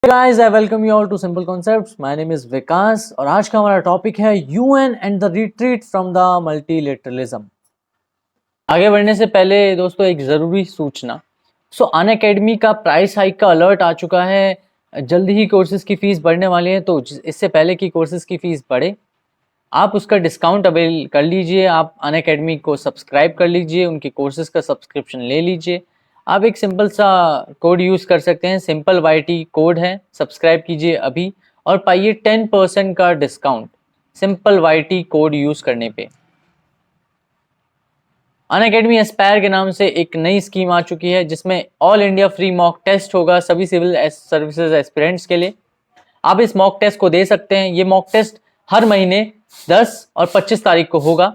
Guys, I welcome you all to Simple Concepts. My name is विकास और आज का हमारा टॉपिक है UN and the retreat from the multilateralism. आगे बढ़ने से पहले दोस्तों एक ज़रूरी सूचना। अनअकैडमी का प्राइस हाइक का अलर्ट आ चुका है। जल्दी ही कोर्सेज की फ़ीस बढ़ने वाली है, तो इससे पहले कि कोर्सेज की फ़ीस बढ़े आप उसका डिस्काउंट अवेल कर लीजिए। आप अनअकैडमी को सब्सक्राइब कर लीजिए, उनके कोर्सेज का सब्सक्रिप्शन ले लीजिए। आप एक सिंपल सा कोड यूज़ कर सकते हैं, सिंपल YT कोड है, सब्सक्राइब कीजिए अभी और पाइए 10% का discount simple YT code use करने पे। अनअकैडमी एस्पायर के नाम से एक नई स्कीम आ चुकी है जिसमें all India free mock test होगा सभी सिविल सर्विसेज एस्पिरेंट्स के लिए। आप इस मॉक टेस्ट को दे सकते हैं। ये मॉक टेस्ट हर महीने 10 और 25 तारीख को होगा।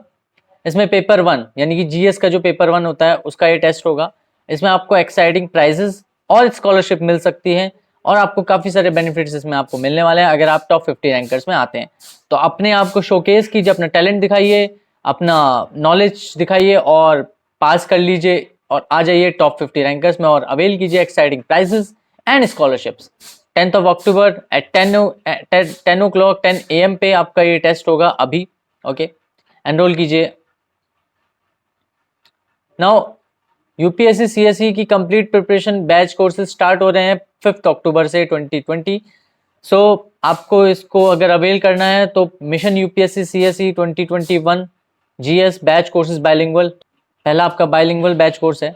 इसमें पेपर 1 यानी कि GS का जो पेपर 1 होता है उसका ये टेस्ट होगा। इसमें आपको एक्साइटिंग प्राइजेस और स्कॉलरशिप मिल सकती है और आपको काफ़ी सारे बेनिफिट्स इसमें आपको मिलने वाले हैं अगर आप टॉप 50 रैंकर्स में आते हैं। तो अपने आप को शोकेस कीजिए, अपना टैलेंट दिखाइए, अपना नॉलेज दिखाइए और पास कर लीजिए और आ जाइए टॉप 50 रैंकर्स में और अवेल कीजिए exciting prices and scholarships. 10th of October at 10 o'clock 10 AM पे आपका ये टेस्ट होगा अभी। ओके, एनरोल कीजिए। नाउ UPSC CSE की complete preparation batch courses start हो रहे हैं 5 अक्टूबर से 2020। आपको इसको अगर अवेल करना है तो mission UPSC CSE 2021 GS batch courses bilingual, पहला आपका बाइलिंगुअल बैच कोर्स है।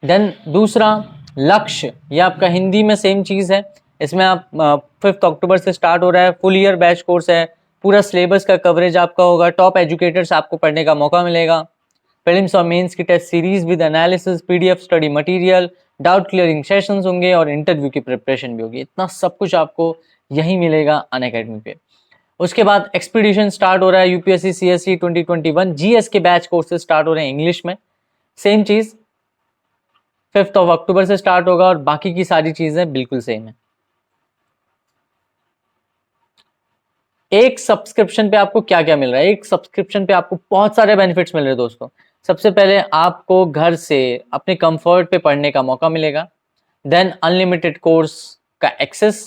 देन दूसरा लक्ष्य, ये आपका हिंदी में सेम चीज़ है। इसमें आप 5 अक्टूबर से स्टार्ट हो रहा है, फुल ईयर बैच कोर्स है। पूरा सिलेबस का कवरेज आपका होगा, टॉप एजुकेटर्स आपको पढ़ने का मौका मिलेगा। प्रीलिम्स और मेंस की test series with analysis, PDF study material, doubt clearing sessions होंगे और इंटरव्यू की प्रिपरेशन भी होगी। इतना सब कुछ आपको यहीं मिलेगा अनअकैडमी पे। उसके बाद एक्सपीडिशन स्टार्ट हो रहा है UPSC CSE 2021 GS के बैच कोर्सेज स्टार्ट हो रहे हैं इंग्लिश में। सेम चीज़ 5 अक्टूबर से स्टार्ट होगा और बाकी की सारी चीज़ें बिल्कुल सेम है। एक सब्सक्रिप्शन पे आपको क्या क्या मिल रहा है? एक सब्सक्रिप्शन पे आपको बहुत सारे बेनिफिट्स मिल रहे हैं दोस्तों। सबसे पहले आपको घर से अपने कंफर्ट पे पढ़ने का मौका मिलेगा। देन अनलिमिटेड कोर्स का एक्सेस।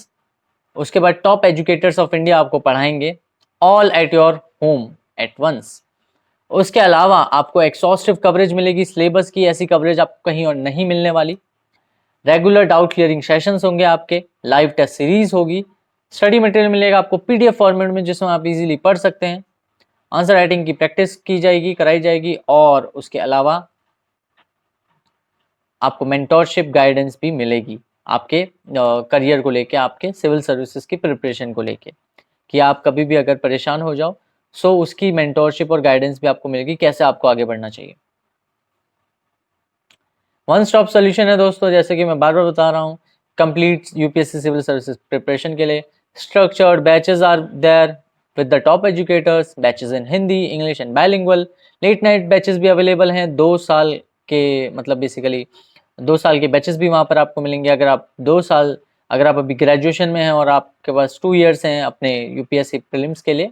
उसके बाद टॉप एजुकेटर्स ऑफ इंडिया आपको पढ़ाएंगे all at your home at once. उसके अलावा आपको एक्सॉस्टिव कवरेज मिलेगी सिलेबस की, ऐसी कवरेज आपको कहीं और नहीं मिलने वाली। रेगुलर डाउट क्लियरिंग सेशंस होंगे आपके, लाइव टेस्ट सीरीज होगी, स्टडी मटेरियल मिलेगा आपको PDF फॉर्मेट में जिसमें आप इजीली पढ़ सकते हैं। आंसर राइटिंग की प्रैक्टिस की जाएगी, कराई जाएगी और उसके अलावा आपको मेंटोरशिप गाइडेंस भी मिलेगी आपके करियर को लेके, आपके सिविल सर्विसेज की प्रिपरेशन को लेके, कि आप कभी भी अगर परेशान हो जाओ सो उसकी मेंटोरशिप और गाइडेंस भी आपको मिलेगी, कैसे आपको आगे बढ़ना चाहिए। वन स्टॉप सोल्यूशन है दोस्तों, जैसे कि मैं बार बार बता रहा हूँ, complete UPSC civil services preparation के लिए structured batches are there with the top educators, batches in Hindi, English and bilingual. Late night batches भी अवेलेबल हैं 2 साल के, मतलब बेसिकली 2 साल के बैचेस भी वहाँ पर आपको मिलेंगे। अगर आप अभी ग्रेजुएशन में हैं और आपके पास 2 ईयर्स हैं अपने UPSC प्रीलिम्स के लिए,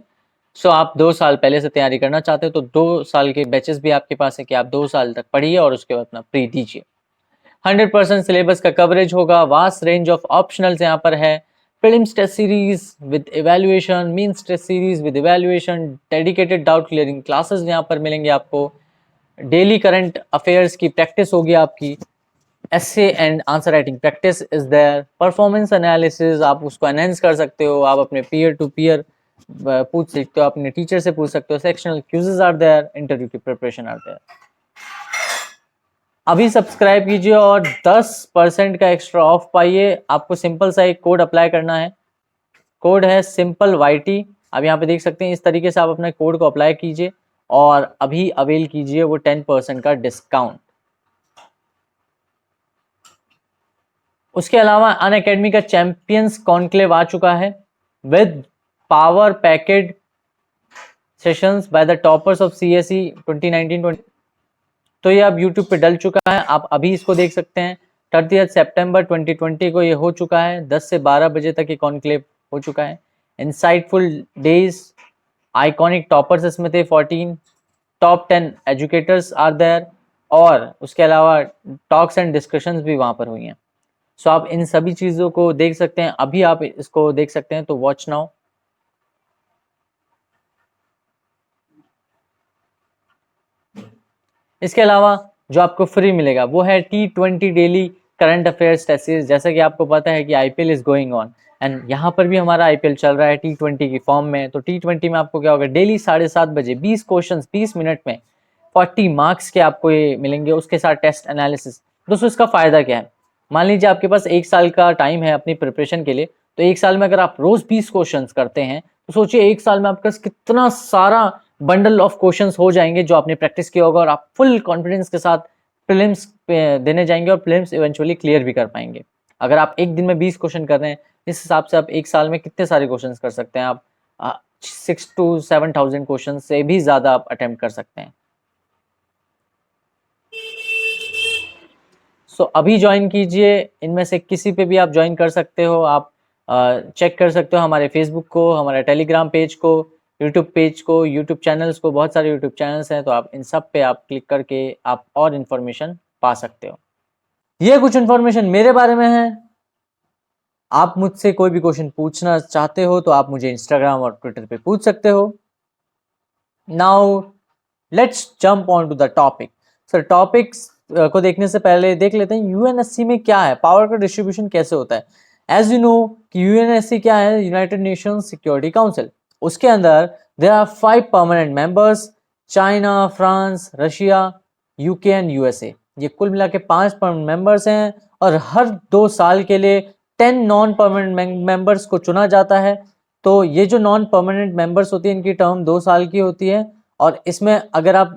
सो आप 2 साल पहले से तैयारी करना चाहते हो तो 2 साल के बैचेस भी आपके पास है कि आप 2 साल तक पढ़िए और उसके बाद अपना प्री दीजिए। 100% सिलेबस का कवरेज होगा, वास्ट रेंज ऑफ ऑप्शनल्स यहाँ पर है। Prelims test series with evaluation, mains test series with evaluation, dedicated doubt clearing classes यहाँ पर मिलेंगे आपको। डेली करंट अफेयर्स की प्रैक्टिस होगी आपकी। Essay and answer writing practice is there. Performance analysis आप उसको एनहेंस कर सकते हो, आप अपने पीयर टू पीयर पूछ सकते हो, अपने टीचर से पूछ सकते हो। Sectional quizzes are there, interview की प्रिपरेशन आर देयर। अभी सब्सक्राइब कीजिए और 10% का एक्स्ट्रा ऑफ पाइए। आपको सिंपल सा एक कोड अप्लाई करना है, कोड है सिंपल YT। आप यहाँ पे देख सकते हैं, इस तरीके से आप अपने कोड को अप्लाई कीजिए और अभी अवेल कीजिए वो 10% का डिस्काउंट। उसके अलावा अनअकैडमी का चैंपियंस कॉन्क्लेव आ चुका है with power packed sessions by the toppers of CSE 2019-20। तो ये अब YouTube पे डल चुका है, आप अभी इसको देख सकते हैं। 30 सितंबर 2020 को ये हो चुका है, 10 से 12 बजे तक ये कॉन्क्लेव हो चुका है। इंसाइटफुल डेज, आइकॉनिक टॉपर्स इसमें थे 14, टॉप 10 एजुकेटर्स आर देयर और उसके अलावा टॉक्स एंड डिस्कशंस भी वहाँ पर हुई हैं। सो आप इन सभी चीज़ों को देख सकते हैं, अभी आप इसको देख सकते हैं, तो वॉच नाउ। इसके अलावा जो आपको फ्री मिलेगा वो है T20 daily current affairs test. जैसा कि आपको पता है कि IPL is going on and यहाँ पर भी हमारा आईपीएल चल रहा है T20 की फॉर्म में। तो T20 में आपको क्या होगा, डेली 7:30 बजे 20 क्वेश्चन 20 मिनट में 40 मार्क्स के आपको ये मिलेंगे, उसके साथ टेस्ट एनालिसिस। दोस्तों इसका फायदा क्या है, मान लीजिए आपके पास 1 साल का टाइम है अपनी प्रिपरेशन के लिए, तो 1 साल में अगर आप रोज 20 क्वेश्चन करते हैं तो सोचिए 1 साल में आपके पास कितना सारा बंडल ऑफ क्वेश्चंस हो जाएंगे जो आपने प्रैक्टिस किया होगा, और आप फुल कॉन्फिडेंस के साथ प्रीलिम्स देने जाएंगे और प्रीलिम्स इवेंचुअली क्लियर भी कर पाएंगे। अगर आप एक दिन में 20 क्वेश्चन कर रहे हैं, इस हिसाब से आप 1 साल में कितने सारे क्वेश्चन कर सकते हैं, आप 6,000 to 7,000 क्वेश्चन से भी ज्यादा आप अटेम्प्ट कर सकते हैं। सो अभी ज्वाइन कीजिए, इनमें से किसी पे भी आप ज्वाइन कर सकते हो। आप चेक कर सकते हो हमारे फेसबुक को, हमारे टेलीग्राम पेज को, यूट्यूब पेज को, यूट्यूब चैनल्स को, बहुत सारे यूट्यूब चैनल्स हैं, तो आप इन सब पे आप क्लिक करके आप और इन्फॉर्मेशन पा सकते हो। ये कुछ इन्फॉर्मेशन मेरे बारे में है। आप मुझसे कोई भी क्वेश्चन पूछना चाहते हो तो आप मुझे इंस्टाग्राम और ट्विटर पे पूछ सकते हो। Now let's jump on to the topic. Sir topics को देखने से पहले देख लेते हैं यूएनएससी में क्या है, पावर का डिस्ट्रीब्यूशन कैसे होता है। एज यू नो कि यूएनएससी क्या है, यूनाइटेड नेशंस सिक्योरिटी काउंसिल। उसके अंदर there are 5 permanent members, China, France, Russia, UK and USA. ये कुल मिला के 5 परमानेंट मेंबर्स हैं, और हर 2 साल के लिए 10 नॉन परमानेंट मेंबर्स को चुना जाता है। तो ये जो नॉन परमानेंट मेंबर्स होती है इनकी टर्म 2 साल की होती है। और इसमें अगर आप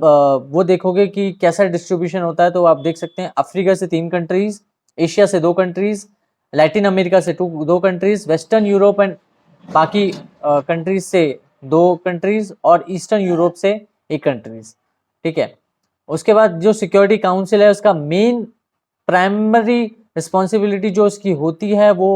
वो देखोगे कि कैसा डिस्ट्रीब्यूशन होता है, तो आप देख सकते हैं अफ्रीका से 3 कंट्रीज, एशिया से 2 कंट्रीज, लैटिन अमेरिका से 2 कंट्रीज, वेस्टर्न यूरोप एंड बाकी कंट्रीज से 2 कंट्रीज, और ईस्टर्न यूरोप से 1 कंट्रीज। ठीक है। उसके बाद जो सिक्योरिटी काउंसिल है उसका मेन प्राइमरी रिस्पॉन्सिबिलिटी जो उसकी होती है वो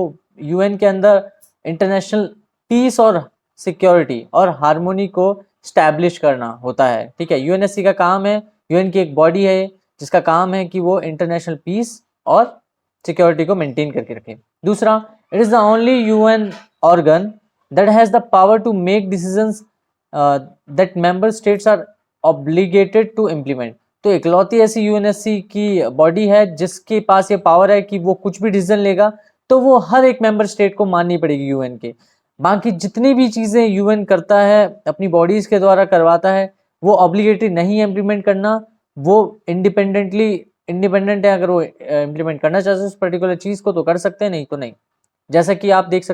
यूएन के अंदर इंटरनेशनल पीस और सिक्योरिटी और हार्मोनी को स्टैब्लिश करना होता है। ठीक है। यूएनएससी का काम है, यूएन की एक बॉडी है जिसका काम है कि वो इंटरनेशनल पीस और सिक्योरिटी को मेंटेन करके रखे। दूसरा, it is the only UN organ that has the power to make decisions that member states are obligated to implement. तो इकलौती ऐसी यूएनएससी की बॉडी है जिसके पास ये पावर है कि वो कुछ भी डिसीजन लेगा तो वो हर एक मेंबर स्टेट को माननी पड़ेगी यूएन के। बाकी जितनी भी चीजें यूएन करता है अपनी बॉडीज के द्वारा करवाता है वो ऑब्लिगेटरी नहीं है इम्प्लीमेंट करना, वो इंडिपेंडेंट है। अगर वो इम्प्लीमेंट करना चाहते हैं उस पर्टिकुलर चीज को तो कर सकते हैं, नहीं तो नहीं। जैसा कि आप देख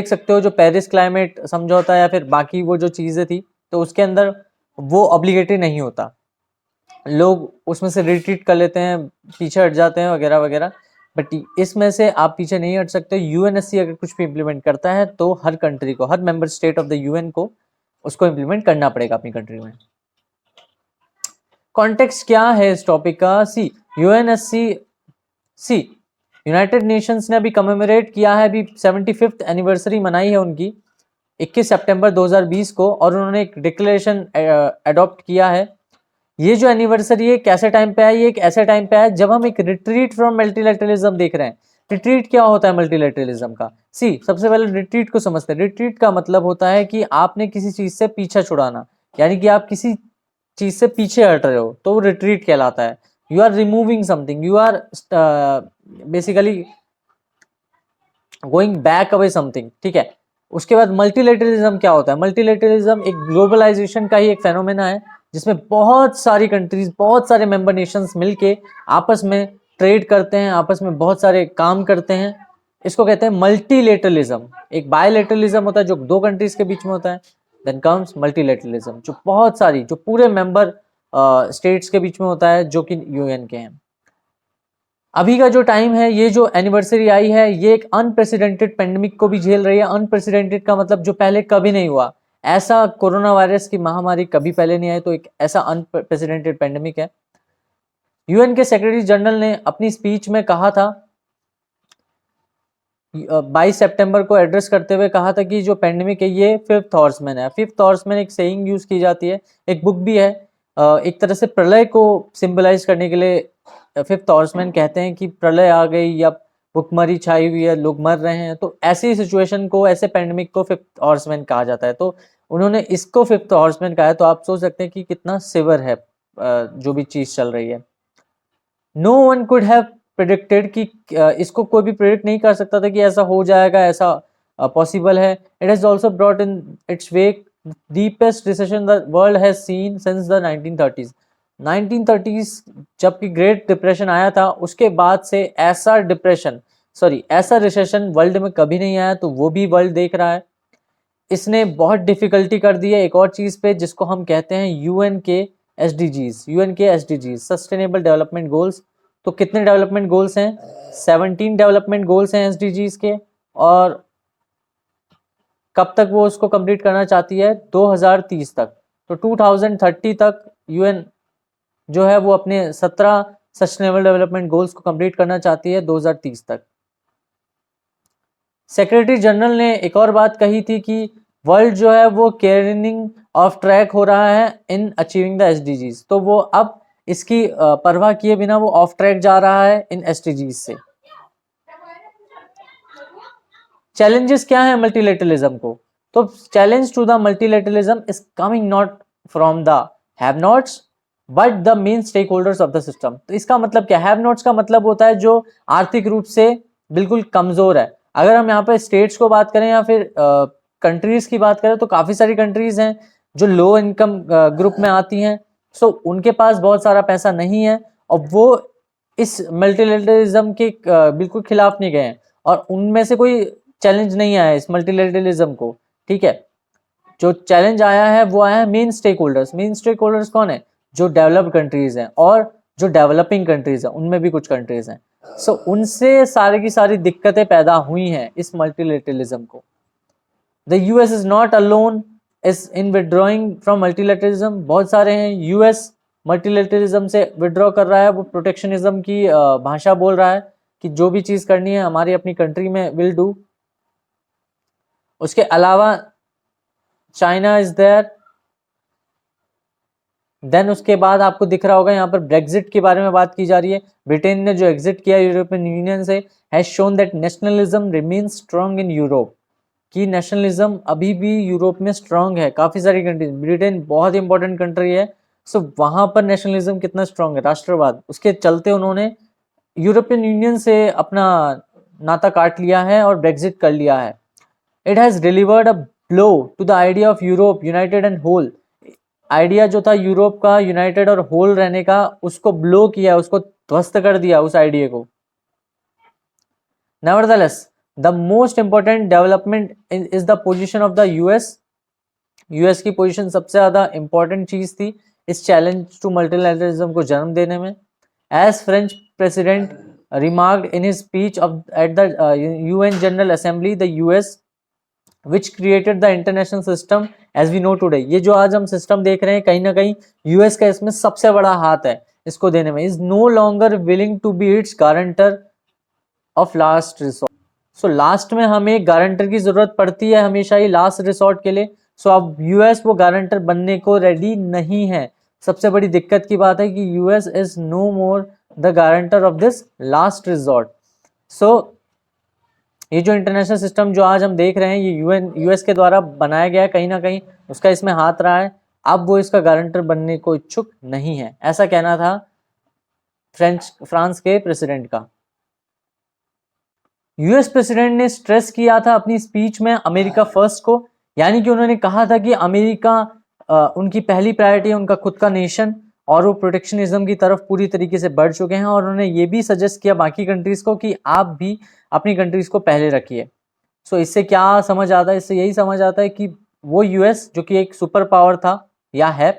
सकते हो जो पेरिस क्लाइमेट समझौता या फिर बाकी वो जो चीजें थी, तो उसके अंदर वो ऑब्लिगेटरी नहीं होता, लोग उसमें से रिट्रीट कर लेते हैं, पीछे हट जाते हैं वगैरह वगैरह। बट इसमें से आप पीछे नहीं हट सकते। यूएनएससी अगर कुछ भी इम्प्लीमेंट करता है तो हर कंट्री को, हर member state of the UN को उसको इम्प्लीमेंट करना पड़ेगा अपनी कंट्री में। कॉन्टेक्स्ट क्या है इस टॉपिक का? सी यूनाइटेड नेशंस ने अभी कमेमोरेट किया है, अभी 75th एनिवर्सरी मनाई है उनकी 21 सितंबर 2020 को, और उन्होंने एक डिक्लेरेशन अडॉप्ट किया है। ये जो एनिवर्सरी है कैसे टाइम पे है? ये एक ऐसे टाइम पे है जब हम एक रिट्रीट फ्रॉम मल्टीलैटरलिज्म देख रहे हैं। रिट्रीट क्या होता है मल्टीलैटरलिज्म का? सबसे पहले रिट्रीट को समझते हैं। रिट्रीट का मतलब होता है कि आपने किसी चीज से पीछा छुड़ाना, यानी कि आप किसी चीज से पीछे हट रहे हो तो वो रिट्रीट कहलाता है। You are removing something, you are basically going back away something. ठीक है। उसके बाद मल्टीलैटरलिज्म क्या होता है? मल्टीलैटरलिज्म एक ग्लोबलाइजेशन का ही एक फेनोमेना है जिसमें बहुत सारी कंट्रीज, बहुत सारे मेंबर नेशंस मिलके आपस में ट्रेड करते हैं, आपस में बहुत सारे काम करते हैं। इसको कहते हैं मल्टीलैटरलिज्म। एक बायलैटरलिज्म होता है जो 2 कंट्रीज के बीच में होता है, देन कम्स मल्टीलैटरलिज्म जो बहुत सारी, जो पूरे मेंबर स्टेट्स के बीच में होता है जो कि यूएन के हैं। अभी का जो टाइम है, ये जो एनिवर्सरी आई है, ये एक अनप्रेसिडेंटेड पेंडेमिक को भी झेल रही है। अनप्रेसिडेंटेड का मतलब जो पहले कभी नहीं हुआ, ऐसा कोरोना वायरस की महामारी कभी पहले नहीं आई, तो एक ऐसा अनप्रेसिडेंटेड पेंडेमिक है। यूएन के सेक्रेटरी जनरल ने अपनी स्पीच में कहा था, 22 सितंबर को एड्रेस करते हुए कहा था कि जो पेंडेमिक है ये 5th हॉर्समैन है। 5th हॉर्समैन एक सेइंग यूज की जाती है, एक बुक भी है, एक तरह से प्रलय को सिंबलाइज करने के लिए फिफ्थ हॉर्समैन कहते हैं कि प्रलय आ गई या भुखमरी छाई हुई है, लोग मर रहे हैं, तो ऐसी सिचुएशन को, ऐसे पेंडेमिक को फिफ्थ हॉर्समैन कहा जाता है। तो उन्होंने इसको फिफ्थ हॉर्समैन कहा है। तो आप सोच सकते हैं कि कितना सिवियर है जो भी चीज चल रही है। No one could have predicted कि इसको कोई भी प्रिडिक्ट नहीं कर सकता था कि ऐसा हो जाएगा, ऐसा पॉसिबल है। It has also brought in its wake deepest recession the world has seen since the 1930s। 1930s जबकि ग्रेट डिप्रेशन आया था, उसके बाद से ऐसा रिसेशन वर्ल्ड में कभी नहीं आया। तो वो भी वर्ल्ड देख रहा है। इसने बहुत डिफिकल्टी कर दी है एक और चीज पे, जिसको हम कहते हैं यूएन के एसडीजीज, सस्टेनेबल डेवलपमेंट गोल्स। तो कितने डेवलपमेंट गोल्स हैं? 17 डेवलपमेंट गोल्स हैं एसडीजीज के। और कब तक वो उसको कंप्लीट करना चाहती है? 2030 तक। तो 2030 तक यूएन जो है वो अपने 17 सस्टेनेबल डेवलपमेंट गोल्स को कंप्लीट करना चाहती है 2030 तक। सेक्रेटरी जनरल ने एक और बात कही थी कि वर्ल्ड जो है वो केयरिंग ऑफ ट्रैक हो रहा है इन अचीविंग द एसडीजीज। तो वो अब इसकी परवाह किए बिना वो ऑफ ट्रैक जा रहा है इन एसडीजीज से। चैलेंजेस क्या है मल्टीलेटरलिज्म को? तो challenge to the multilateralism is coming not from the have nots but the main stake holders of the system. तो इसका मतलब क्या? हैव नॉट्स का मतलब होता है जो आर्थिक रूप से बिल्कुल कमजोर है। अगर हम यहाँ पे स्टेट्स को बात करें या फिर कंट्रीज की बात करें, तो काफी सारी कंट्रीज हैं जो लो इनकम ग्रुप में आती हैं। सो उनके पास बहुत सारा पैसा नहीं है और वो इस मल्टीलेटरलिज्म के बिल्कुल खिलाफ नहीं गए हैं, और उनमें से कोई चैलेंज नहीं आया इस मल्टीलेटरलिज्म को। ठीक है, जो चैलेंज आया है वो आया है main stake holders. Main stake holders कौन है? जो डेवलप्ड कंट्रीज हैं और जो डेवलपिंग कंट्रीज हैं, उनमें भी कुछ कंट्रीज हैं। सो उनसे सारी की सारी दिक्कतें पैदा हुई हैं इस मल्टीलेटरलिज्म को। The US is not alone is in withdrawing from multilateralism. बहुत सारे हैं। यूएस मल्टीलेटरलिज्म से विड्रॉ कर रहा है, वो प्रोटेक्शनिज्म की भाषा बोल रहा है कि जो भी चीज करनी है हमारी अपनी कंट्री में विल डू। उसके अलावा चाइना इज देयर। देन उसके बाद आपको दिख रहा होगा यहाँ पर ब्रेग्जिट के बारे में बात की जा रही है। ब्रिटेन ने जो एग्जिट किया यूरोपियन यूनियन से has shown that nationalism remains strong in Europe. कि नेशनलिज्म अभी भी यूरोप में स्ट्रांग है। काफी सारी कंट्रीज, ब्रिटेन बहुत इंपॉर्टेंट कंट्री है। सो वहां पर नेशनलिज्म कितना स्ट्रांग है, राष्ट्रवाद, उसके चलते उन्होंने यूरोपियन यूनियन से अपना नाता काट लिया है और ब्रेग्जिट कर लिया है। It has delivered a blow to the idea of Europe united and whole. Idea जो था यूरोप का यूनाइटेड और होल रहने का, उसको ब्लो किया, उसको ध्वस्त कर दिया उस आइडिया को। Nevertheless the most important development is the position of the US. US की पोजीशन सबसे ज्यादा इंपॉर्टेंट चीज थी इस चैलेंज टू मल्टीलैटरलिज्म को जन्म देने में। As French president remarked in his speech at the UN General Assembly, the US which created the international system as we know today। ये जो आज हम सिस्टम देख रहे हैं, कहीं ना कहीं यूएस का इसमें सबसे बड़ा हाथ है इसको देने में। Is no longer willing to be its guarantor of last resort. So last में हमें गारंटर की जरूरत पड़ती है हमेशा ही लास्ट रिसोर्ट के लिए। सो अब यूएस वो गारंटर बनने को रेडी नहीं है। सबसे बड़ी दिक्कत की बात है कि US is no more the guarantor of this last resort. So ये जो इंटरनेशनल सिस्टम जो आज हम देख रहे हैं, ये यूएस के द्वारा बनाया गया है, कहीं ना कहीं उसका इसमें हाथ रहा है। अब वो इसका गारंटर बनने को इच्छुक नहीं है, ऐसा कहना था फ्रांस के प्रेसिडेंट का। यूएस प्रेसिडेंट ने स्ट्रेस किया था अपनी स्पीच में अमेरिका फर्स्ट को, यानी कि उन्होंने कहा था कि अमेरिका उनकी पहली प्रायोरिटी है, उनका खुद का नेशन, और वो प्रोटेक्शनिज्म की तरफ पूरी तरीके से बढ़ चुके हैं। और उन्होंने ये भी सजेस्ट किया बाकी कंट्रीज को कि आप भी अपनी कंट्रीज को पहले रखिए। सो इससे क्या समझ आता है? इससे यही समझ आता है कि वो यूएस जो कि एक सुपर पावर था या है,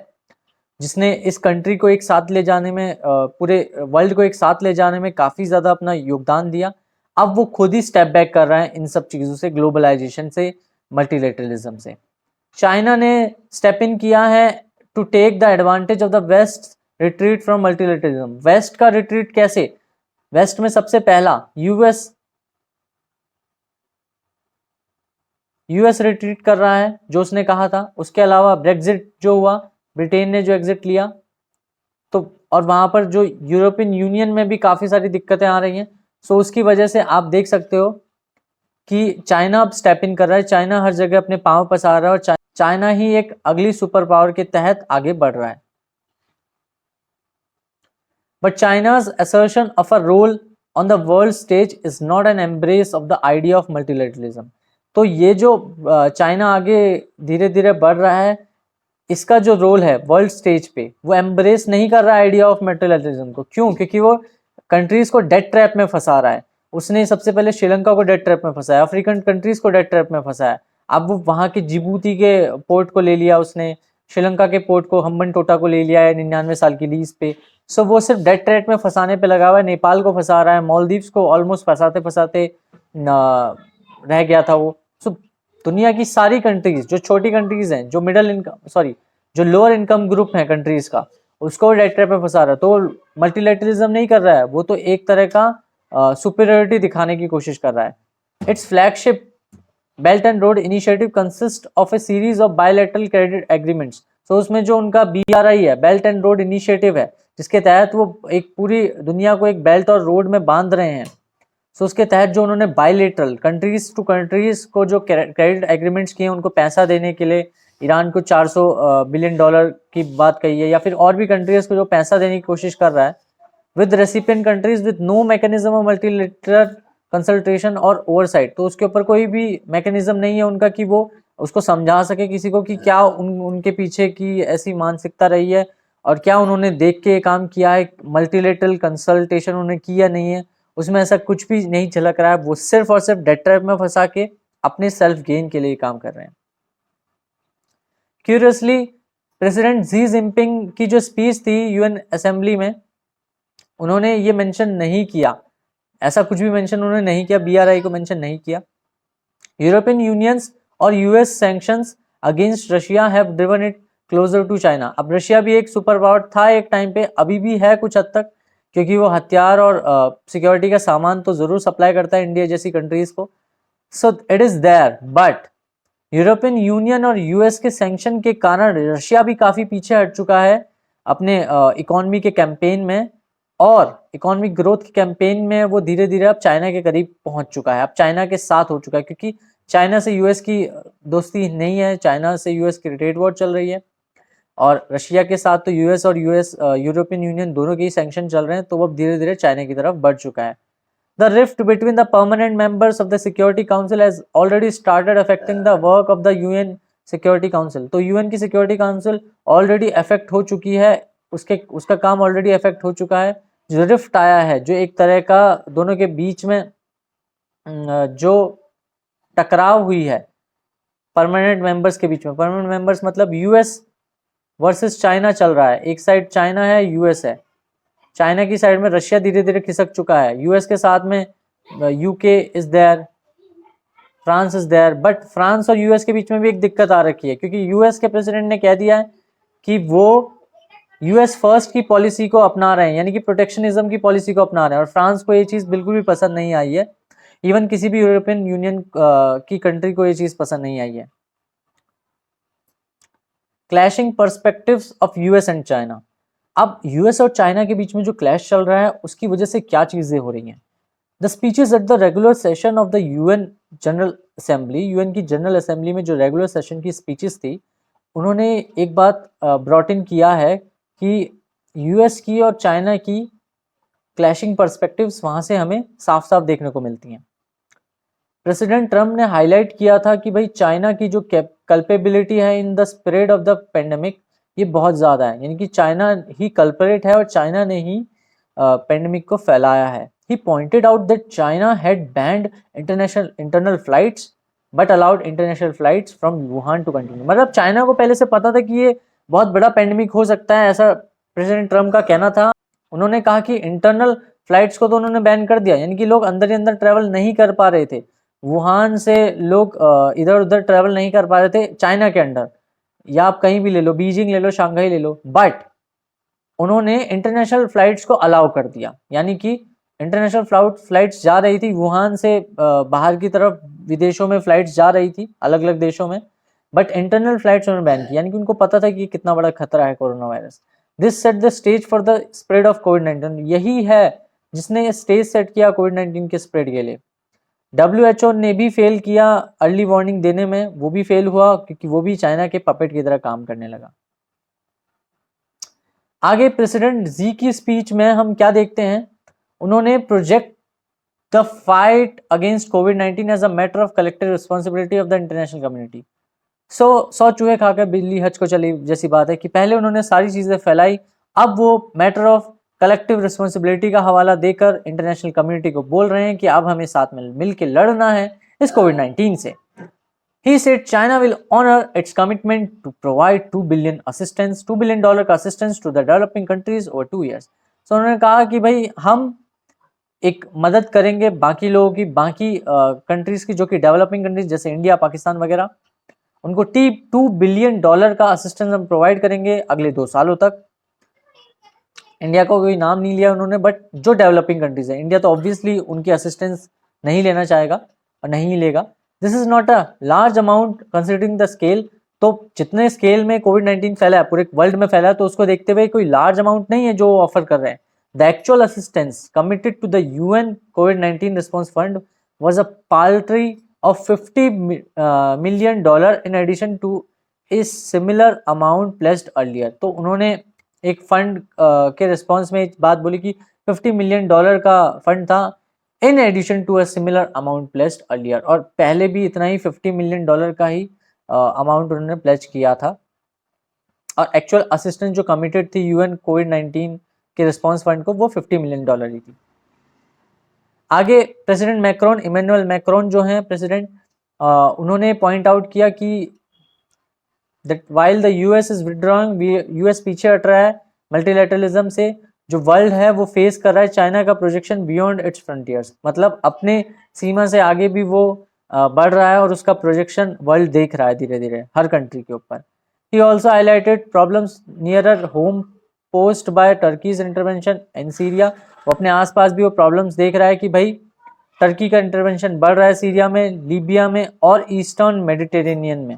जिसने इस कंट्री को एक साथ ले जाने में, पूरे वर्ल्ड को एक साथ ले जाने में काफी ज्यादा अपना योगदान दिया, अब वो खुद ही स्टेप बैक कर रहा है इन सब चीजों से, ग्लोबलाइजेशन से, मल्टीलेटरलिज्म से। चाइना ने स्टेप इन किया है to take the advantage of the west retreat from multilateralism. West का रिट्रीट कैसे? वेस्ट में सबसे पहला यूएस रिट्रीट कर रहा है, जो उसने कहा था। उसके अलावा ब्रेग्जिट जो हुआ, ब्रिटेन ने जो एग्जिट लिया, तो और वहाँ पर जो यूरोपियन यूनियन में भी काफ़ी सारी दिक्कतें आ रही हैं। सो उसकी वजह से आप देख सकते हो कि चाइना अब स्टेप इन कर रहा है, चाइना हर जगह अपने पांव पसार रहा है और चाइना ही एक अगली सुपर पावर के तहत आगे बढ़ रहा है। But चाइना's assertion of a role on the world stage is not an embrace of the idea of multilateralism। तो ये जो चाइना आगे धीरे धीरे बढ़ रहा है, इसका जो रोल है वर्ल्ड स्टेज पे, वो एम्ब्रेस नहीं कर रहा है आइडिया ऑफ मल्टीलैटरलिज्म को। क्यों? क्योंकि वो कंट्रीज को डेट ट्रैप में फंसा रहा है। उसने सबसे पहले श्रीलंका को डेट ट्रैप में फंसाया, अफ्रीकन कंट्रीज को डेट ट्रैप में फंसाया। अब वो वहां के जिबूती के पोर्ट को ले लिया उसने, श्रीलंका के पोर्ट को हम्बन टोटा को ले लिया है 99 साल की लीज पे। सो वो सिर्फ डेट ट्रैप में फंसाने पे लगा हुआ है। नेपाल को फंसा रहा है, मालदीव्स को ऑलमोस्ट फंसाते फंसाते रह गया था वो। सो दुनिया की सारी कंट्रीज जो छोटी कंट्रीज हैं, जो मिडिल इनकम सॉरी जो लोअर इनकम ग्रुप है कंट्रीज का, उसको डेट ट्रैप में फंसा रहा है। तो मल्टीलैटरलिज्म नहीं कर रहा है, वो तो एक तरह का सुपीरियरिटी दिखाने की कोशिश कर रहा है। It's flagship belt and road initiative consist of A series of bilateral credit agreements. तो उसमें जो उनका BRI है, बेल्ट एंड रोड इनिशिएटिव है, जिसके तहत वो एक पूरी दुनिया को एक बेल्ट और रोड में बांध रहे हैं। सो उसके तहत जो उन्होंने बायलैटरल कंट्रीज टू कंट्रीज को जो क्रेडिट एग्रीमेंट्स किए, उनको पैसा देने के लिए ईरान को $400 बिलियन की बात कही है, या फिर और भी कंट्रीज को जो पैसा देने की कोशिश कर रहा है, with recipient countries with no mechanism of multilateral consultation और ओवरसाइट। तो उसके ऊपर कोई भी मैकेनिज्म नहीं है उनका कि वो उसको समझा सके किसी को कि क्या उनके पीछे की ऐसी मानसिकता रही है और क्या उन्होंने देख के काम किया है, मल्टीलैटरल कंसल्टेशन उन्होंने किया नहीं है। उसमें ऐसा कुछ भी नहीं झलक रहा है। वो सिर्फ और सिर्फ डेट ट्रैप में फंसा के अपने सेल्फ गेन के लिए काम कर रहे हैं। क्यूरियसली प्रेसिडेंट जी जिनपिंग की जो स्पीच थी UN असेंबली में, उन्होंने ये मेंशन नहीं किया, ऐसा कुछ भी मेंशन उन्होंने नहीं किया, BRI को मेंशन नहीं किया। यूरोपियन यूनियंस और US sanctions against Russia have driven it closer to China. अब रशिया भी एक सुपर पावर था एक टाइम पे, अभी भी है कुछ हद तक, क्योंकि वो हथियार और सिक्योरिटी का सामान तो जरूर सप्लाई करता है इंडिया जैसी कंट्रीज को। So it is there, but European Union और US के सैंक्शन के कारण रशिया भी काफी पीछे हट चुका है अपने इकोनॉमी के कैंपेन में, और इकोनॉमिक ग्रोथ के कैंपेन में वो धीरे धीरे अब चाइना के करीब पहुंच चुका है, अब चाइना के साथ हो चुका है। क्योंकि चाइना से US की दोस्ती नहीं है, चाइना से US की ट्रेड वॉर चल रही है, और रशिया के साथ तो US और यूरोपियन यूनियन दोनों के ही सैंक्शन चल रहे हैं। तो वो अब धीरे धीरे चाइना की तरफ बढ़ चुका है। The rift between the permanent members of the Security Council has already started affecting the work of the UN Security Council। तो UN की Security Council already affect हो चुकी है, उसका काम already affect हो चुका है। जो rift आया है, जो एक तरह का दोनों के बीच में जो टकराव हुई है परमानेंट मेंबर्स के बीच में, परमानेंट मेंबर्स मतलब US वर्सेस चाइना चल रहा है। एक साइड चाइना है, US है। चाइना की साइड में रशिया धीरे धीरे खिसक चुका है। US के साथ में UK is there, France is there. But France और US के बीच में भी एक दिक्कत आ रखी है, क्योंकि US के प्रेसिडेंट ने कह दिया है कि वो US फर्स्ट की पॉलिसी को अपना रहे हैं, यानी कि प्रोटेक्शनिज्म की पॉलिसी को अपना रहे हैं, और फ्रांस को ये चीज बिल्कुल भी पसंद नहीं आई है। इवन किसी भी यूरोपियन यूनियन की कंट्री को ये चीज पसंद नहीं आई है। Clashing perspectives of US and China. अब US और चाइना के बीच में जो क्लैश चल रहा है, उसकी वजह से क्या चीजें हो रही हैं। The speeches at the regular session of the UN general assembly, UN की जनरल असेंबली में जो रेगुलर सेशन की स्पीचेस थी, उन्होंने एक बात ब्रॉट इन किया है कि US की और चाइना की क्लैशिंग पर्सपेक्टिव्स वहां से हमें साफ साफ देखने को मिलती हैं। प्रेसिडेंट ट्रम्प ने हाईलाइट किया था कि भाई चाइना की जो कल्पेबिलिटी है in the spread of the pandemic, ये बहुत ज़्यादा है, यानी कि चाइना ही कल्परेट है और चाइना ने ही पेंडेमिक को फैलाया है। He pointed out that China had banned internal flights but allowed international flights from Wuhan to continue. मतलब चाइना को पहले से पता था कि ये बहुत बड़ा पेंडेमिक हो सकता है, ऐसा प्रेसिडेंट ट्रम्प का कहना था। उन्होंने कहा कि इंटरनल फ्लाइट्स को तो उन्होंने बैन कर दिया, यानी कि लोग अंदर ही अंदर ट्रेवल नहीं कर पा रहे थे। वुहान से लोग इधर उधर ट्रेवल नहीं कर पा रहे थे चाइना के अंडर, या आप कहीं भी ले लो, बीजिंग ले लो, शंघाई ले लो, बट उन्होंने इंटरनेशनल फ्लाइट्स को अलाउ कर दिया। यानी कि इंटरनेशनल फ्लाइट्स जा रही थी वुहान से बाहर की तरफ, विदेशों में फ्लाइट्स जा रही थी अलग अलग देशों में, बट इंटरनल फ्लाइट्स उन्होंने बैन की, यानी कि उनको पता था कि कितना बड़ा खतरा है corona virus. This set the stage for the spread of कोविड-19। यही है जिसने स्टेज सेट किया कोविड-19 के स्प्रेड के लिए। WHO ने भी फेल किया अर्ली वार्निंग देने में, वो भी फेल हुआ क्योंकि वो भी चाइना के पपेट की तरह काम करने लगा। आगे प्रेसिडेंट जी की स्पीच में हम क्या देखते हैं, उन्होंने प्रोजेक्ट द फाइट अगेंस्ट कोविड-19 as a matter of collective responsibility of the international community. सौ चूहे खाकर बिल्ली हज को चली जैसी बात है कि पहले उन्होंने सारी चीजें फैलाई, अब वो मैटर ऑफ कलेक्टिव रिस्पॉन्सिबिलिटी का हवाला देकर इंटरनेशनल कम्युनिटी को बोल रहे हैं कि अब हमें साथ में मिलकर लड़ना है इस कोविड-19 से। He said China will honor its commitment to provide $2 billion का assistance to the developing countries over 2 years. So उन्होंने कहा कि भाई हम एक मदद करेंगे बाकी लोगों की, बाकी कंट्रीज की जो कि डेवलपिंग कंट्रीज जैसे इंडिया, पाकिस्तान वगैरह, उनको $2 बिलियन का असिस्टेंस हम प्रोवाइड करेंगे अगले 2 सालों तक। इंडिया को कोई नाम नहीं लिया उन्होंने, बट जो डेवलपिंग कंट्रीज है, इंडिया तो ऑब्वियसली उनकी असिस्टेंस नहीं लेना चाहेगा और नहीं लेगा। This is not a large amount considering the scale. तो जितने स्केल में कोविड-19 फैला है, पूरे वर्ल्ड में फैला है, तो उसको देखते हुए कोई लार्ज अमाउंट नहीं है जो ऑफर कर रहे हैं। The actual assistance committed to the UN कोविड-19 response fund was a paltry of $50 million in addition to a similar amount placed earlier. तो उन्होंने एक फंड के रिस्पॉन्स में एक बात बोली कि $50 मिलियन का फंड था in addition to a similar amount placed earlier, और पहले भी इतना ही $50 मिलियन का ही अमाउंट उन्होंने प्लेज किया था, और एक्चुअल असिस्टेंस जो कमिटेड थी UN कोविड-19 के रिस्पॉन्स फंड को वो $50 मिलियन ही थी। आगे प्रेसिडेंट मैक्रोन, इमैनुअल मैक्रोन जो हैं प्रेसिडेंट, उन्होंने पॉइंट आउट किया कि that while the US is withdrawing, US पीछे हट रहा है मल्टीलैटरलिज्म से, जो वर्ल्ड है वो फेस कर रहा है चाइना का प्रोजेक्शन बियॉन्ड इट्स फ्रंटियर्स, मतलब अपने सीमा से आगे भी वो बढ़ रहा है और उसका प्रोजेक्शन वर्ल्ड देख रहा है धीरे धीरे हर कंट्री के ऊपर। He also highlighted problems nearer home posed by Turkey's intervention in Syria। वो अपने आसपास भी वो प्रॉब्लम्स देख रहा है कि भाई टर्की का इंटरवेंशन बढ़ रहा है सीरिया में, लीबिया में और ईस्टर्न मेडिटेरेनियन में,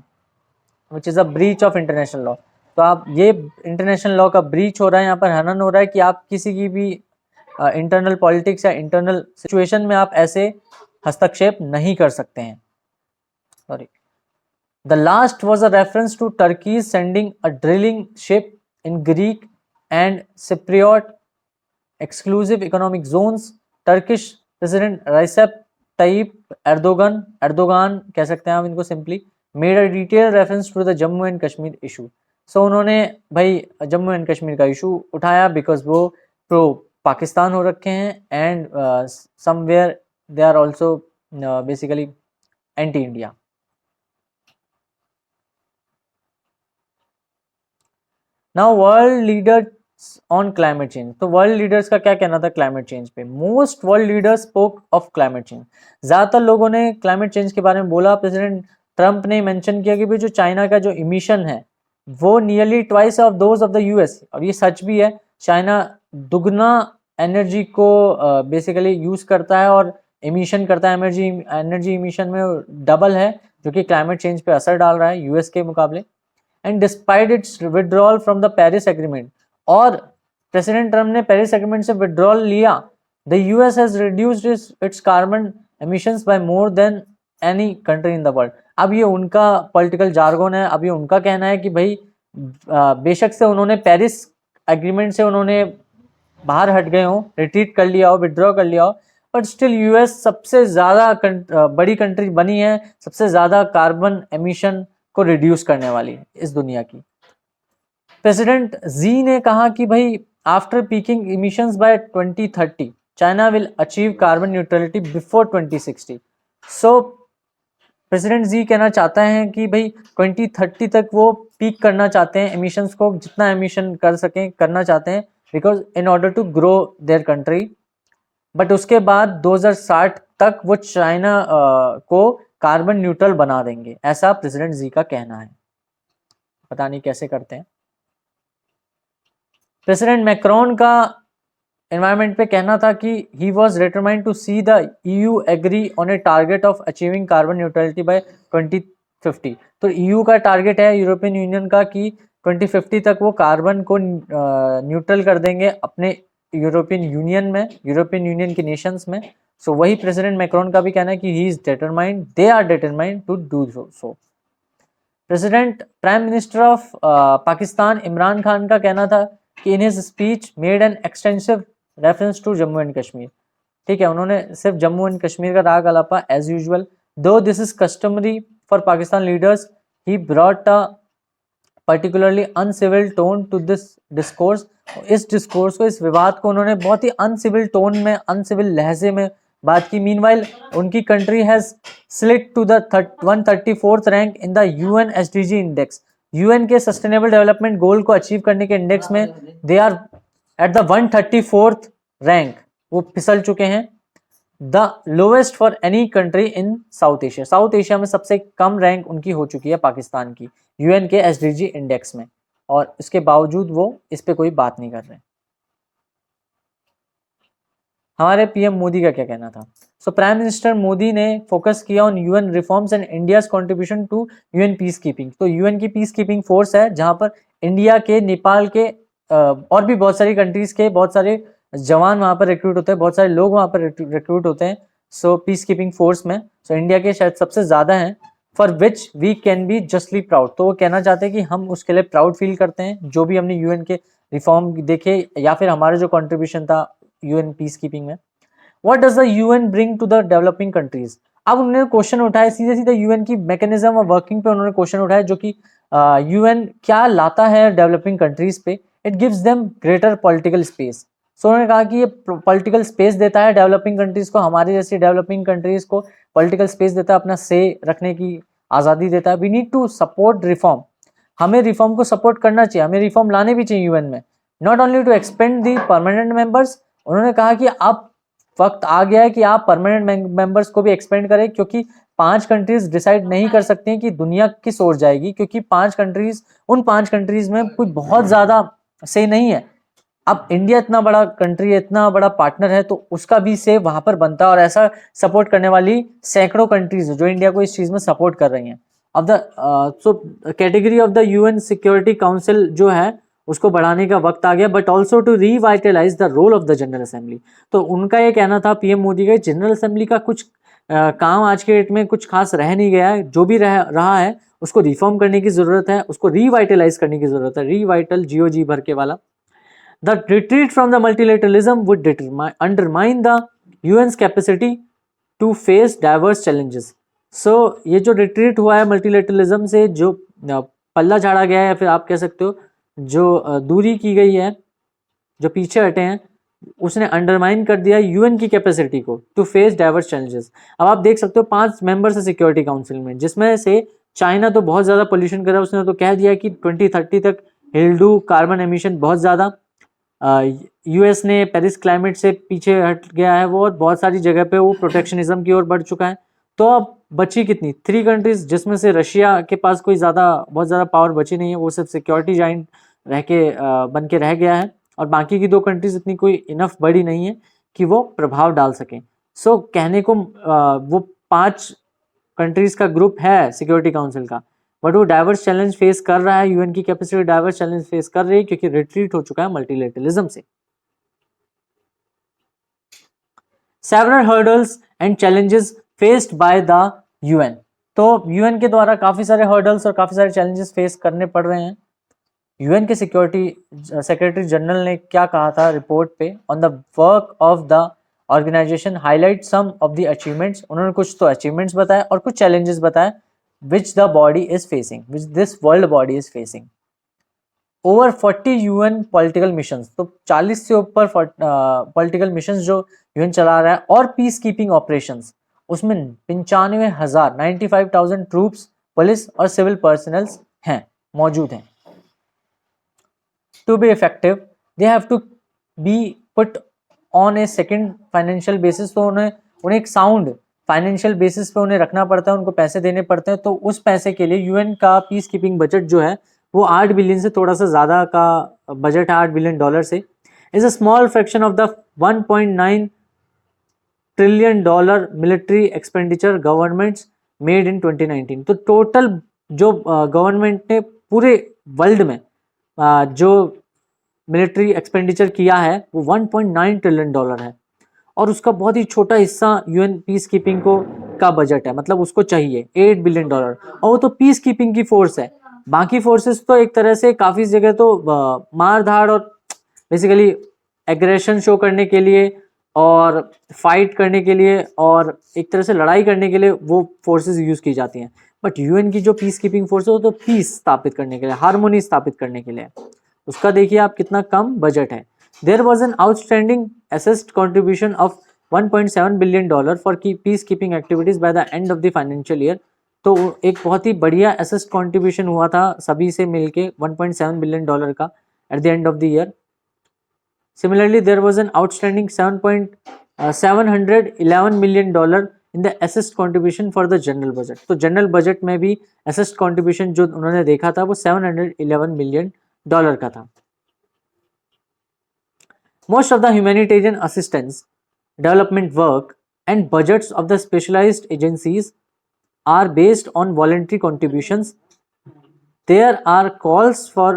which is a breach of international law. तो आप ये इंटरनेशनल लॉ का ब्रीच हो रहा है, यहाँ पर हनन हो रहा है कि आप किसी की भी इंटरनल पॉलिटिक्स या इंटरनल सिचुएशन में आप ऐसे हस्तक्षेप नहीं कर सकते हैं। Sorry, the last was a reference to Turkey sending a drilling ship in Greek and Cypriot exclusive economic zones. Turkish president Recep Tayyip Erdogan कह सकते हैं आप इनको simply, made a detail reference to the Jammu and Kashmir issue. So उन्होंने भाई Jammu and Kashmir का issue उठाया because वो प्रो पाकिस्तान हो रखे हैं and somewhere they are also basically anti India. Now world leaders on climate change. तो वर्ल्ड लीडर्स का क्या कहना था क्लाइमेट चेंज पे? Most world leaders spoke of climate change. ज्यादातर लोगों ने क्लाइमेट चेंज के बारे में बोला। प्रेसिडेंट ट्रंप ने मेंशन किया कि भाई जो चाइना का जो इमिशन है वो nearly twice of those of the US, और ये सच भी है। चाइना दुगना एनर्जी को बेसिकली यूज करता है और इमिशन करता है, एनर्जी इमिशन में डबल है, जो कि क्लाइमेट चेंज पे असर डाल रहा है यूएस के मुकाबले। And despite its withdrawal from the Paris agreement, और प्रेसिडेंट ट्रंप ने पेरिस एग्रीमेंट से विड्रॉल लिया, the US has reduced its carbon emissions by more than any country in the world. अब ये उनका पॉलिटिकल जार्गन है, अब ये उनका कहना है कि भाई बेशक से उन्होंने पेरिस एग्रीमेंट से उन्होंने बाहर हट गए हो, रिट्रीट कर लिया हो, विड्रॉ कर लिया हो, बट स्टिल यूएस सबसे ज़्यादा बड़ी कंट्री बनी है, सबसे ज़्यादा कार्बन एमिशन को रिड्यूस करने वाली इस दुनिया की। प्रेसिडेंट जी ने कहा कि भाई after peaking emissions by 2030 China will achieve carbon neutrality before 2060। So president Xi कहना चाहता है कि भाई 2030 तक वो पीक करना चाहते हैं एमिशंस को, जितना एमिशन कर सकें करना चाहते हैं, because in order to grow their country. But उसके बाद 2060 तक वो चाइना को कार्बन न्यूट्रल बना देंगे, ऐसा प्रेसिडेंट जी का कहना है। पता नहीं कैसे करते हैं। प्रेसिडेंट मैक्रोन का एनवायरनमेंट पे कहना था कि he was determined to see the EU agree on a target of achieving carbon neutrality by 2050। तो EU का टारगेट है, यूरोपियन यूनियन का, कि 2050 तक वो कार्बन को न्यूट्रल कर देंगे अपने यूरोपियन यूनियन के नेशंस में। सो वही प्रेसिडेंट मैक्रोन का भी कहना है कि he is determined, they are determined to do so. Prime minister of Pakistan Imran Khan का कहना था कि in his speech made an extensive reference to Jammu and Kashmir. ठीक है, उन्होंने सिर्फ जम्मू एंड कश्मीर का राग अलापा as usual. Though this is customary for Pakistan leaders, he brought a particularly uncivil tone to this discourse. इस डिस्कोर्स को, इस विवाद को उन्होंने बहुत ही अनसिविल टोन में, अनसिविल लहजे में बात की। मीनवाइल उनकी country has slid to the 134th rank in the UN SDG index. UN के सस्टेनेबल डेवलपमेंट गोल को अचीव करने के इंडेक्स में they are at the 134th rank, वो फिसल चुके हैं। The lowest for any country in South Asia, South Asia में सबसे कम रैंक उनकी हो चुकी है पाकिस्तान की यूएन के एसडीजी इंडेक्स में, और इसके बावजूद वो इस पे कोई बात नहीं कर रहे। हमारे पीएम मोदी का क्या कहना था? सो प्राइम मिनिस्टर मोदी ने फोकस किया on UN reforms and India's contribution to UN peace keeping. तो यूएन की पीस कीपिंग फोर्स है जहां पर इंडिया के, नेपाल के और भी बहुत सारी कंट्रीज के बहुत सारे जवान वहां पर रिक्रूट होते हैं, बहुत सारे लोग वहां पर रिक्रूट होते हैं। सो पीस कीपिंग फोर्स में इंडिया के शायद सबसे ज्यादा हैं, for which we can be justly proud. तो वो कहना चाहते हैं कि हम उसके लिए प्राउड फील करते हैं, जो भी हमने यूएन के रिफॉर्म देखे या फिर हमारा जो कंट्रीब्यूशन था यूएन पीस कीपिंग में। What does the UN bring to the developing countries? अब उन्होंने क्वेश्चन उठाया सीधे सीधे यूएन की मैकेनिज्म और वर्किंग पे उन्होंने क्वेश्चन उठाया, जो कि यूएन क्या लाता है डेवलपिंग कंट्रीज पे। It gives them greater political space. So उन्होंने कहा कि ये पॉलिटिकल स्पेस देता है डेवलपिंग कंट्रीज को, हमारी जैसी डेवलपिंग कंट्रीज को पॉलिटिकल स्पेस देता है, अपना से रखने की आज़ादी देता है। We need to support reform, हमें रिफॉर्म को सपोर्ट करना चाहिए, हमें रिफॉर्म लाने भी चाहिए यूएन में, not only to expand the permanent members. उन्होंने कहा कि अब वक्त आ गया है कि आप परमानेंट मेंबर्स को भी एक्सपेंड करें, क्योंकि 5 कंट्रीज डिसाइड नहीं कर सकती हैं कि दुनिया किस ओर जाएगी, क्योंकि 5 कंट्रीज, उन 5 कंट्रीज में कोई बहुत ज्यादा से नहीं है। अब इंडिया इतना बड़ा कंट्री है, इतना बड़ा पार्टनर है, तो उसका भी से वहां पर बनता है, और ऐसा सपोर्ट करने वाली सैकड़ों कंट्रीज है जो इंडिया को इस चीज में सपोर्ट कर रही हैं। अब the so category of the UN security council जो है उसको बढ़ाने का वक्त आ गया, but also to revitalise the role of the general assembly. तो उनका ये कहना था पीएम मोदी का, जनरल असेंबली का कुछ काम आज के डेट में कुछ खास रह नहीं गया है, जो भी रहा है उसको रिफॉर्म करने की जरूरत है, उसको रिवाइटलाइज करने की जरूरत है, रिवाइटल जीओजी भर के वाला। The retreat from the multilateralism would undermine the UN's capacity to face diverse challenges. So ये जो रिट्रीट हुआ है मल्टीलेटरलिज्म से, जो पल्ला झाड़ा गया है, या फिर आप कह सकते हो जो दूरी की गई है, जो पीछे हटे हैं, उसने अंडरमाइन कर दिया यूएन की कैपेसिटी को टू फेस डाइवर्स चैलेंजेस। अब आप देख सकते हो 5 मेंबर्स है सिक्योरिटी काउंसिल में, जिसमें से चाइना तो बहुत ज्यादा पोल्यूशन कर रहा है, उसने तो कह दिया कि 2030 तक हिल डू कार्बन एमिशन बहुत ज्यादा। यूएस ने पेरिस क्लाइमेट से पीछे हट गया है वो, और बहुत सारी जगह पे वो प्रोटेक्शनिज्म की ओर बढ़ चुका है। तो अब बची कितनी 3 कंट्रीज, जिसमें से रशिया के पास कोई बहुत ज़्यादा पावर बची नहीं है, वो सिर्फ सिक्योरिटी जाइंट बन के रह गया है, और बाकी की 2 कंट्रीज इतनी कोई इनफ बड़ी नहीं है कि वो प्रभाव डाल सकें। सो कहने को वो 5 कंट्रीज का ग्रुप है सिक्योरिटी काउंसिल का, बट वो डाइवर्स चैलेंज फेस कर रहा है, यूएन की कैपेसिटी डाइवर्स चैलेंज फेस कर रही है, क्योंकि रिट्रीट हो चुका है मल्टीलेटरलिज्म से। Several hurdles and challenges faced by the UN. तो यूएन के द्वारा काफी सारे हर्डल्स और काफी सारे चैलेंजेस फेस करने पड़ रहे हैं। यूएन के सिक्योरिटी सेक्रेटरी जनरल ने क्या कहा था रिपोर्ट पे, on the work of the organisation highlight some of the achievements. उन्होंने कुछ तो अचीवमेंट्स बताए और कुछ चैलेंजेस बताए which the body is facing, which this world body is facing. Over 40 UN political missions, तो 40 से ऊपर पॉलिटिकल मिशंस जो यूएन चला रहा है, और पीस कीपिंग ऑपरेशंस, उसमें 95,000 ट्रूप्स, पुलिस और सिविल पर्सनल्स हैं, मौजूद हैं। To be effective, they have to be put on a second financial basis। तो उन्हें एक साउंड फाइनेंशियल बेसिस पे उन्हें रखना पड़ता है, उनको पैसे देने पड़ते हैं। तो उस पैसे के लिए यूएन का पीस कीपिंग बजट जो है वो 8 बिलियन से थोड़ा सा ज़्यादा का बजट है, $8 बिलियन से। Is a small fraction of the $1.9 trillion military expenditure governments made in 2019। तो टोटल जो गवर्नमेंट ने पूरे वर्ल्ड में जो मिलिट्री एक्सपेंडिचर किया है वो 1.9 ट्रिलियन डॉलर है, और उसका बहुत ही छोटा हिस्सा यूएन पीस कीपिंग को का बजट है, मतलब उसको चाहिए 8 बिलियन डॉलर, और वो तो पीस कीपिंग की फोर्स है। बाकी फोर्सेस तो एक तरह से काफ़ी जगह तो मार धाड़ और बेसिकली एग्रेशन शो करने के लिए और फाइट करने के लिए और एक तरह से लड़ाई करने के लिए वो फोर्सेस यूज की जाती हैं। बट यूएन की जो पीस कीपिंग फोर्स है वो तो पीस स्थापित करने के लिए, हार्मोनी स्थापित करने के लिए, उसका देखिए आप कितना कम बजट है। There was an outstanding assessed contribution of 1.7 billion dollar for peace keeping activities by the end of the financial year. तो एक बहुत ही बढ़िया असेस्ड कॉन्ट्रीब्यूशन हुआ था सभी से मिलके 1.7 बिलियन डॉलर का at the end of the year. Similarly, there was an outstanding 711 million dollar in the assessed contribution for the general budget. तो जनरल बजट में भी assessed contribution जो उन्होंने देखा था वो 711 million डॉलर का था। Most of the humanitarian assistance, development work, and budgets of the specialized agencies are based on voluntary contributions. There are calls for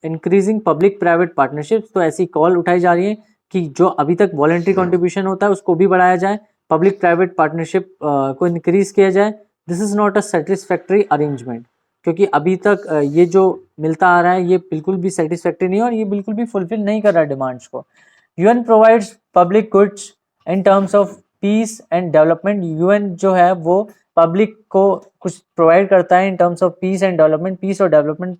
increasing public private partnerships. तो ऐसी कॉल उठाई जा रही है कि जो अभी तक वॉलंटरी कंट्रीब्यूशन होता है उसको भी बढ़ाया जाए, पब्लिक प्राइवेट पार्टनरशिप को इंक्रीज किया जाए। This is not a satisfactory arrangement, क्योंकि अभी तक ये जो मिलता आ रहा है ये बिल्कुल भी सेटिस्फैक्ट्री नहीं है और ये बिल्कुल भी फुलफिल नहीं कर रहा डिमांड्स को। UN provides public goods in terms of peace and development. UN जो है वो पब्लिक को कुछ प्रोवाइड करता है in terms of peace and development, peace और डेवलपमेंट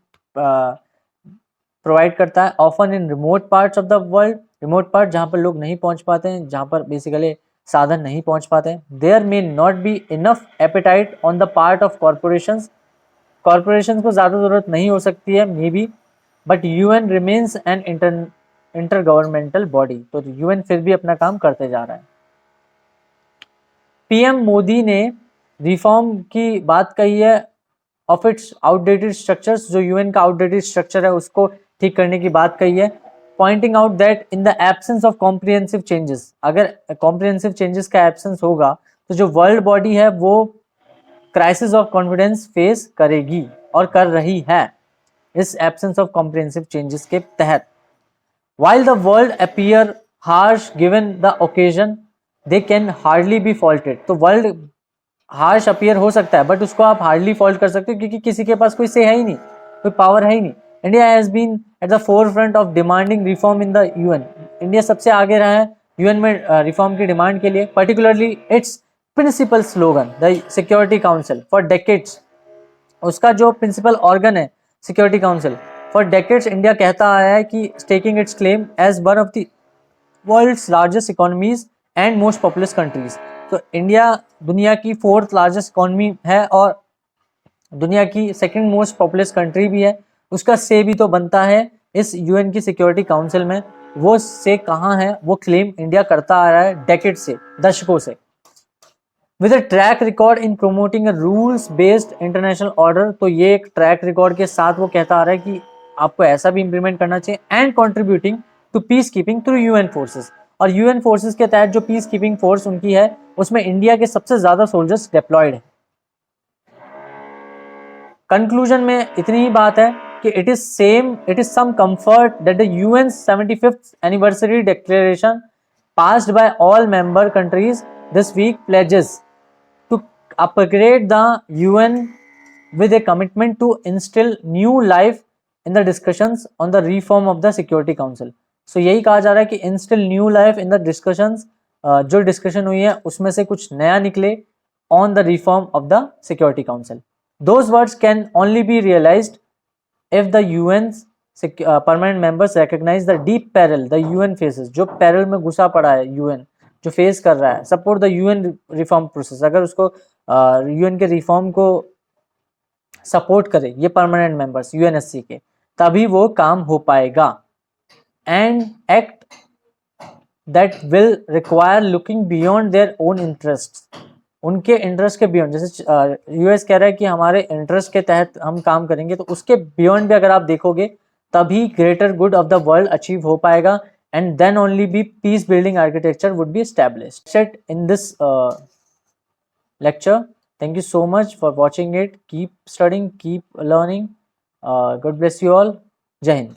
प्रोवाइड करता है often in remote parts of the world. Remote part जहाँ पर लोग नहीं पहुँच पाते हैं, जहाँ पर बेसिकली साधन नहीं पहुँच पाते हैं। There may not be enough appetite on the part of corporations. Corporations को ज़्यादा ज़रूरत नहीं हो सकती है maybe, but UN remains an intergovernmental body. तो यूएन फिर भी अपना काम करते जा रहा है। पीएम मोदी ने रिफॉर्म की बात कही है ऑफ इट्स आउटडेटेड स्ट्रक्चर्स। जो यूएन का आउटडेटेड स्ट्रक्चर है उसको ठीक करने की बात कही है, pointing out that in the absence of comprehensive changes, अगर कॉम्प्रिहेंसिव चेंजेस का एब्सेंस होगा तो जो वर्ल्ड बॉडी है वो क्राइसिस ऑफ कॉन्फिडेंस फेस करेगी और कर रही है इस एब्सेंस ऑफ कॉम्प्रिहेंसिव चेंजेस के तहत। While the world appear harsh given the occasion, they can hardly be faulted. तो वर्ल्ड हार्श अपीयर हो सकता है बट उसको आप हार्डली फॉल्ट कर सकते हो क्योंकि किसी के पास कोई से है ही नहीं, कोई पावर है ही नहीं। India has been at the forefront of demanding reform in the UN. India सबसे आगे रहा है यूएन में रिफॉर्म की डिमांड के लिए, particularly its principal slogan the security council for decades. उसका जो प्रिंसिपल ऑर्गन है security council, for decades India कहता आया है कि staking its claim as one of the world's largest economies and most populous countries. तो इंडिया दुनिया की फोर्थ लार्जेस्ट इकोनॉमी है और दुनिया की सेकंड मोस्ट पॉपुलस कंट्री भी है। उसका से भी तो बनता है इस यूएन की सिक्योरिटी काउंसिल में। वो से कहाँ है, वो क्लेम इंडिया करता आ रहा है डेकेड से, दशकों से। With a track record in promoting a rules based international order. तो ये एक ट्रैक रिकॉर्ड के साथ वो कहता आ रहा है कि आपको ऐसा भी इंप्लीमेंट करना चाहिए। And contributing to peace keeping through UN forces. और यूएन फोर्सेस के तहत जो पीस कीपिंग फोर्स उनकी है उसमें इंडिया के सबसे ज्यादा सोल्जर्स डिप्लॉयड है। कंक्लूजन में इतनी ही बात है कि it is some comfort that the UN 75th anniversary declaration passed by all member countries this week pledges to upgrade the UN with a commitment to instill new life in the discussions on the reform of the Security Council. So यही कहा जा रहा है कि instill new life in the discussions, जो discussion हुई है उसमें से कुछ नया निकले on the reform of the Security Council. Those words can only be realized if the UN's permanent members recognize the deep peril the UN faces. जो peril में घुसा पड़ा है UN, जो फेस कर रहा है, support the UN reform process. अगर उसको यूएन के रिफॉर्म को सपोर्ट करे ये परमानेंट मेंबर्स यूएनएससी के, तभी वो काम हो पाएगा। And act that will require looking beyond their own interest. उनके इंटरेस्ट के बियॉन्ड, जैसे यूएस कह रहा है कि हमारे इंटरेस्ट के तहत हम काम करेंगे, तो उसके बियॉन्ड भी अगर आप देखोगे तभी greater good of the world achieve हो पाएगा। And then only be peace building architecture would be established. Set in this lecture. Thank you so much for watching it. Keep studying, keep learning. God bless you all. Jai Hind.